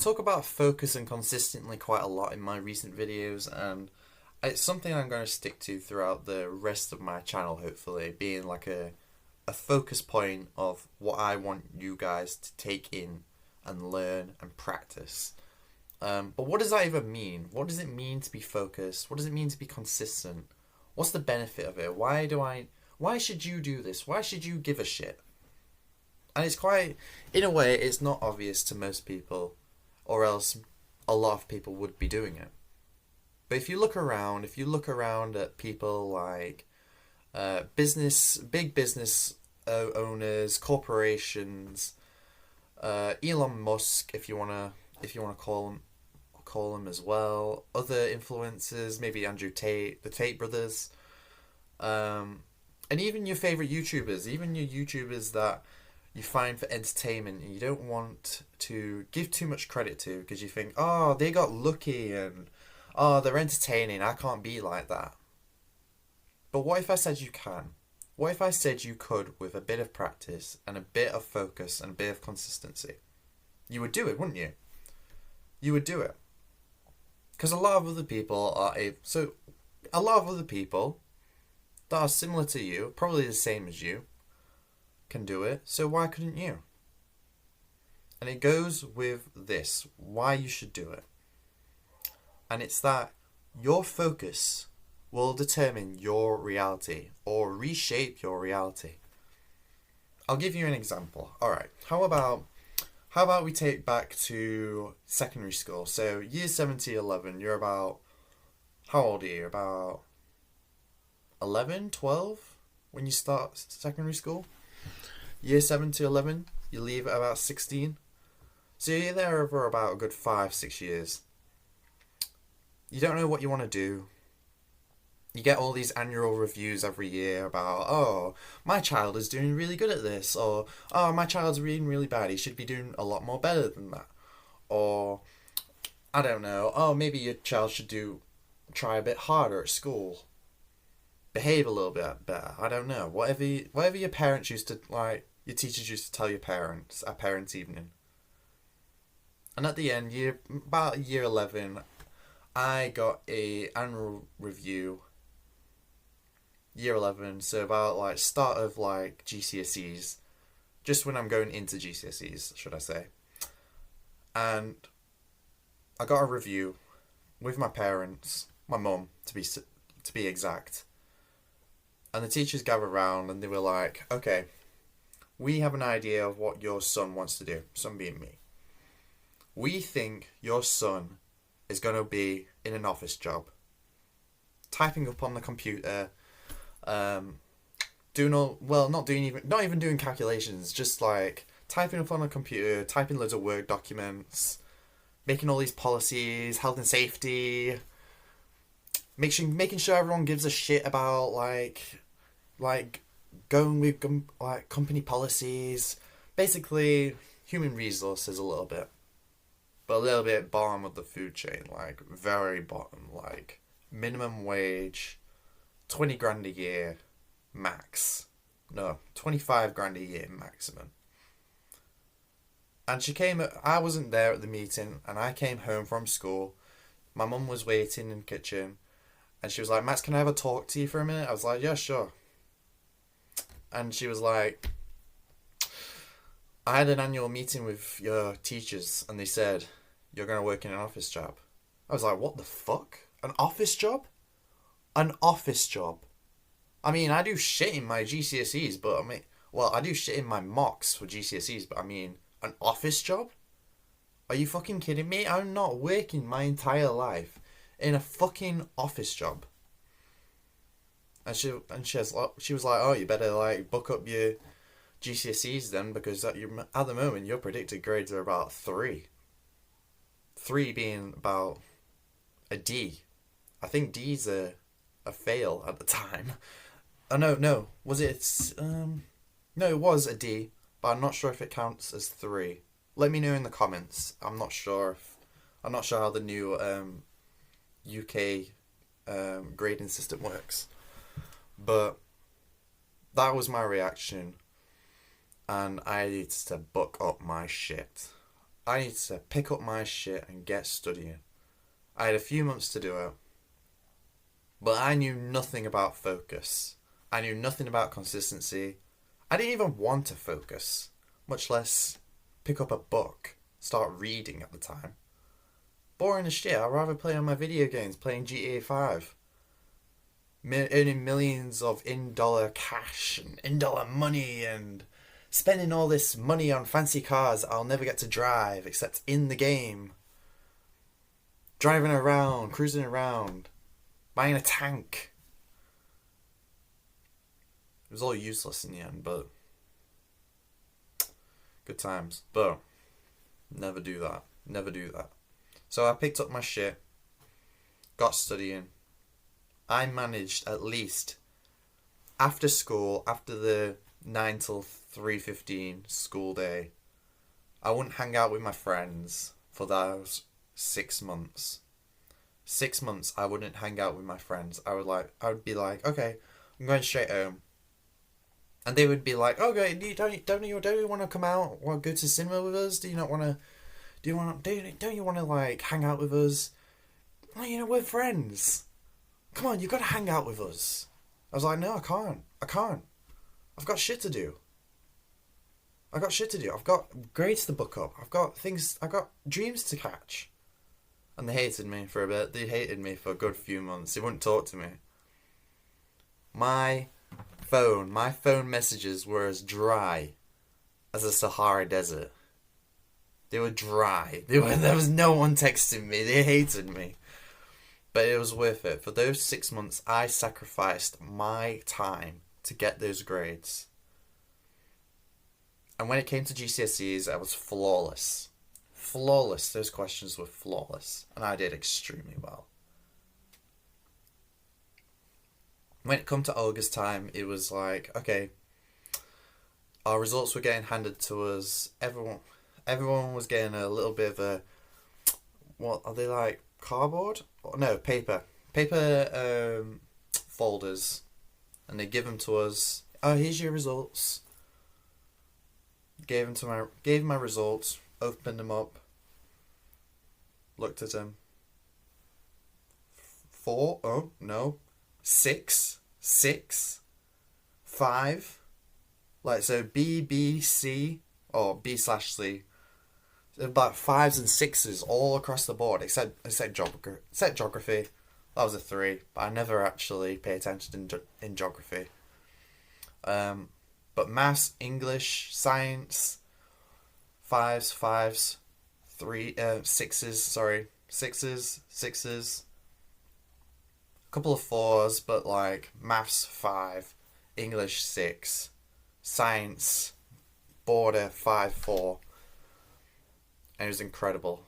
talk about focus and consistently quite a lot in my recent videos, and it's something I'm going to stick to throughout the rest of my channel, hopefully, being like a focus point of what I want you guys to take in and learn and practice. But what does that even mean? What does it mean to be focused? What does it mean to be consistent? What's the benefit of it? Why should you do this? Why should you give a shit? And it's quite, in a way, it's not obvious to most people, or else a lot of people would be doing it. But if you look around at people like big business owners, corporations, Elon Musk, if you wanna call him as well, other influencers, maybe Andrew Tate, the Tate brothers, and even your favorite YouTubers, even your YouTubers that you find for entertainment and you don't want to give too much credit to because you think, oh, they got lucky and oh, they're entertaining, I can't be like that. But what if I said you can? What if I said you could with a bit of practice and a bit of focus and a bit of consistency? You would do it, wouldn't you? You would do it. Because a lot of other people that are similar to you, probably the same as you, can do it, so why couldn't you? And it goes with this, why you should do it. And it's that your focus will determine your reality or reshape your reality. I'll give you an example. Alright, how about we take back to secondary school? So year 7 to 11, you're about, how old are you? About 11, 12 when you start secondary school? Year 7 to 11, you leave at about 16. So you're there for about a good 5-6 years. You don't know what you want to do. You get all these annual reviews every year about, oh, my child is doing really good at this, or, oh, my child's reading really bad, he should be doing a lot more better than that. Or, I don't know, oh, maybe your child should try a bit harder at school. Behave a little bit better, I don't know. Whatever your parents used to, like, your teachers used to tell your parents at parents' evening. And at the end, about year 11, I got a annual review. Year 11, so about like start of like GCSEs, just when I'm going into GCSEs, should I say. And I got a review with my parents, my mum to be exact. And the teachers gathered around and they were like, okay, we have an idea of what your son wants to do, son being me. We think your son is going to be in an office job, typing up on the computer, not even doing calculations, just like typing up on a computer, typing loads of Word documents, making all these policies, health and safety, making sure everyone gives a shit about like going with like company policies, basically human resources a little bit, but a little bit bottom of the food chain, like very bottom, like minimum wage, 20 grand a year max. No, 25 grand a year maximum. And I wasn't there at the meeting, and I came home from school. My mum was waiting in the kitchen, and she was like, Max, can I have a talk to you for a minute? I was like, yeah, sure. And she was like, I had an annual meeting with your teachers, and they said, you're going to work in an office job. I was like, what the fuck? An office job? An office job? I mean, I do shit in my GCSEs, but I do shit in my mocks for GCSEs, but I mean, an office job? Are you fucking kidding me? I'm not working my entire life in a fucking office job. And she was like, oh, you better like book up your GCSEs then, because at the moment your predicted grades are about 3. 3 being about a D. I think D's a fail at the time. Oh no, was it? No, it was a D, but I'm not sure if it counts as 3. Let me know in the comments. I'm not sure how the new UK grading system works. But that was my reaction, and I needed to book up my shit. I need to pick up my shit and get studying. I had a few months to do it, but I knew nothing about focus. I knew nothing about consistency. I didn't even want to focus, much less pick up a book, start reading at the time. Boring as shit. I'd rather play on my video games, playing GTA 5. Earning millions of in-dollar cash and in-dollar money and spending all this money on fancy cars I'll never get to drive except in the game. Driving around, cruising around, buying a tank. It was all useless in the end, but good times. But never do that. Never do that. So I picked up my shit, got studying. I managed at least after school, after the 9 till 3:15 school day, I wouldn't hang out with my friends for those 6 months. 6 months I wouldn't hang out with my friends. I would be like, okay, I'm going straight home. And they would be like, okay, don't you want to come out? Want to go to cinema with us? Don't you want to like hang out with us? Well, we're friends. Come on, you got to hang out with us. I was like, no, I can't. I've got shit to do. I've got grades to book up. I've got dreams to catch. And they hated me for a bit. They hated me for a good few months. They wouldn't talk to me. My phone messages were as dry as the Sahara Desert. They were dry. There was no one texting me. They hated me. But it was worth it. For those 6 months, I sacrificed my time to get those grades. And when it came to GCSEs, I was flawless. Flawless. Those questions were flawless. And I did extremely well. When it come to August time, it was like, okay, our results were getting handed to us. Everyone was getting a little bit of a, what are they like? Cardboard? No, paper folders, and they give them to us. Oh, here's your results. Gave my results. Opened them up. Looked at them. 4. Oh no, 6, 5. Like so, B, C, or B/C. About 5s and 6s all across the board, except geography. That was a 3, but I never actually pay attention in geography. But maths, English, science, 5s, 6s. 6s. A couple of 4s, but like maths 5, English 6, science border 5-4. And it was incredible.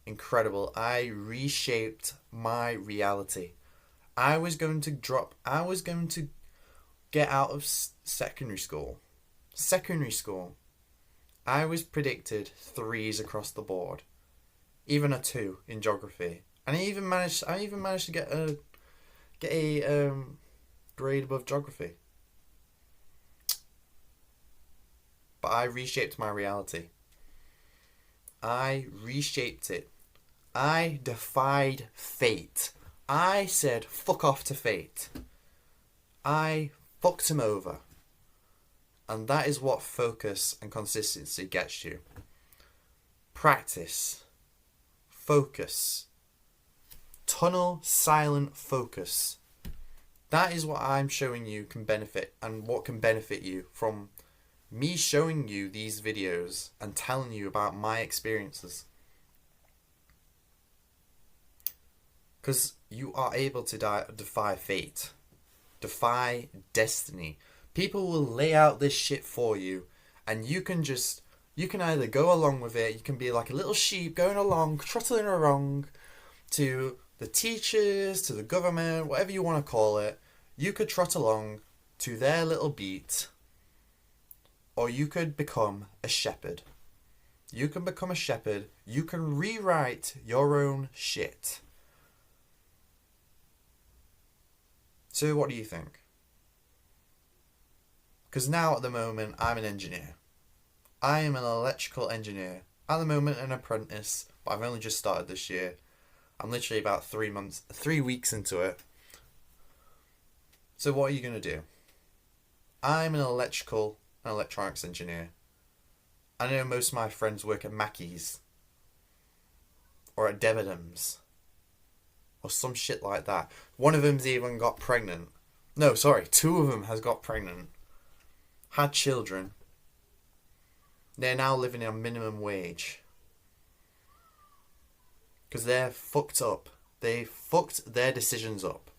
Incredible. I reshaped my reality. I was going to get out of secondary school. I was predicted 3s across the board. Even a 2 in geography. And I even managed to get a grade above geography. But I reshaped my reality. I reshaped it. I defied fate. I said fuck off to fate. I fucked him over. And that is what focus and consistency gets you. Practice. Focus. Tunnel silent focus. That is what I'm showing you can benefit, and what can benefit you from me showing you these videos and telling you about my experiences. Because you are able to defy fate. Defy destiny. People will lay out this shit for you, and you can either go along with it, you can be like a little sheep going along, trotting along to the teachers, to the government, whatever you want to call it. You could trot along to their little beat. Or you could become a shepherd. You can become a shepherd. You can rewrite your own shit. So what do you think? Because now at the moment, I'm an engineer. I am an electrical engineer. at the moment an apprentice, but I've only just started this year. I'm literally about 3 weeks into it. So what are you going to do? I'm an electrical and electronics engineer. I know most of my friends work at Mackey's or at Debenhams or some shit like that. One of them's even got pregnant. No, sorry, two of them has got pregnant, had children. They're now living on minimum wage because they're fucked up. They fucked their decisions up.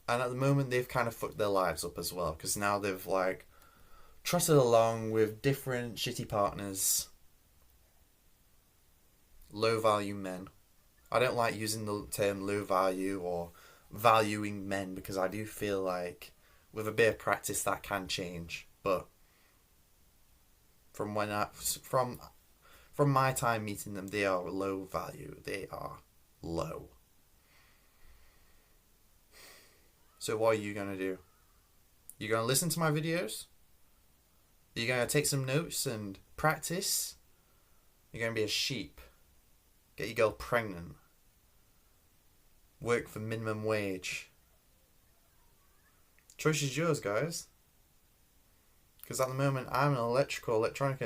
And at the moment, they've kind of fucked their lives up as well. Because now they've, like, trotted along with different shitty partners. Low value men. I don't like using the term low value or valuing men. Because I do feel like with a bit of practice that can change. But from my time meeting them, they are low value. They are low. So what are you going to do? You're going to listen to my videos? You're going to take some notes and practice? You're going to be a sheep? Get your girl pregnant? Work for minimum wage? Choice is yours, guys. Because at the moment, I'm an electronic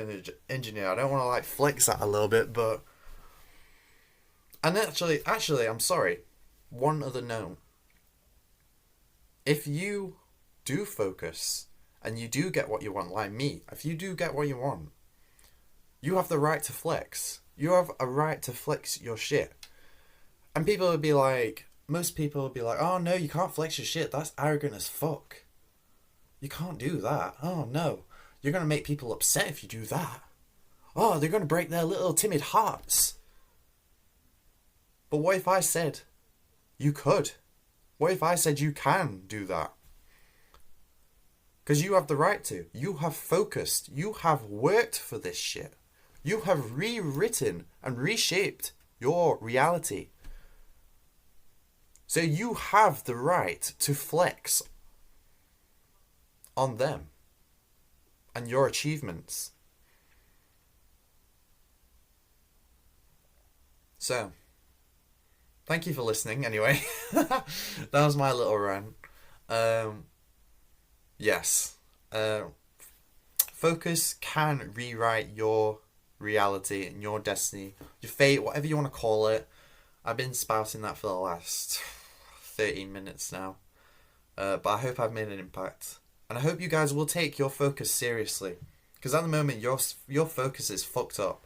engineer. I don't want to like flex that a little bit, but... And actually, I'm sorry. One other note. If you do focus and you do get what you want, like me, if you do get what you want, you have the right to flex. You have a right to flex your shit. And people would be like, most people would be like, oh no, you can't flex your shit. That's arrogant as fuck. You can't do that. Oh no. You're going to make people upset if you do that. Oh, they're going to break their little timid hearts. But what if I said you could? What if I said you can do that? Because you have the right to. You have focused. You have worked for this shit. You have rewritten and reshaped your reality. So you have the right to flex on them and your achievements. So, thank you for listening anyway. That was my little rant. Yes. Focus can rewrite your reality and your destiny, your fate, whatever you want to call it. I've been spouting that for the last 13 minutes now. But I hope I've made an impact. And I hope you guys will take your focus seriously. Because at the moment, your focus is fucked up.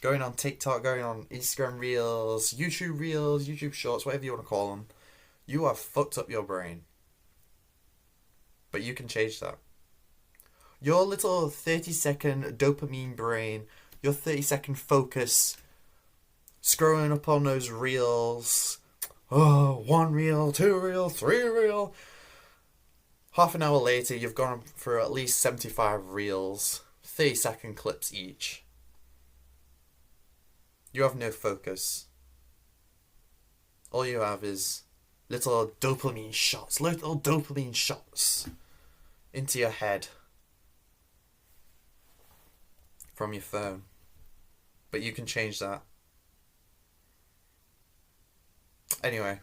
Going on TikTok, going on Instagram Reels, YouTube Shorts, whatever you want to call them. You have fucked up your brain. But you can change that. Your little 30-second dopamine brain, your 30-second focus, scrolling up on those reels. Oh, 1 reel, 2 reel, 3 reel. Half an hour later, you've gone for at least 75 reels, 30-second clips each. You have no focus. All you have is little dopamine shots into your head from your phone. But you can change that. Anyway,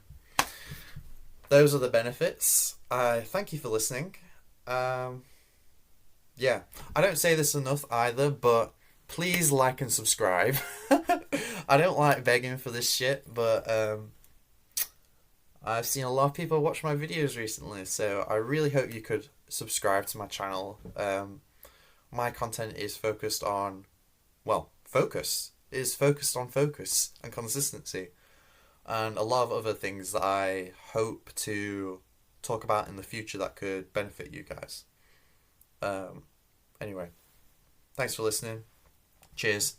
those are the benefits. Thank you for listening. Yeah, I don't say this enough either, but please like and subscribe. I don't like begging for this shit, but I've seen a lot of people watch my videos recently, so I really hope you could subscribe to my channel. My content is focused on, focus and consistency, and a lot of other things that I hope to talk about in the future that could benefit you guys. Anyway, thanks for listening. Cheers.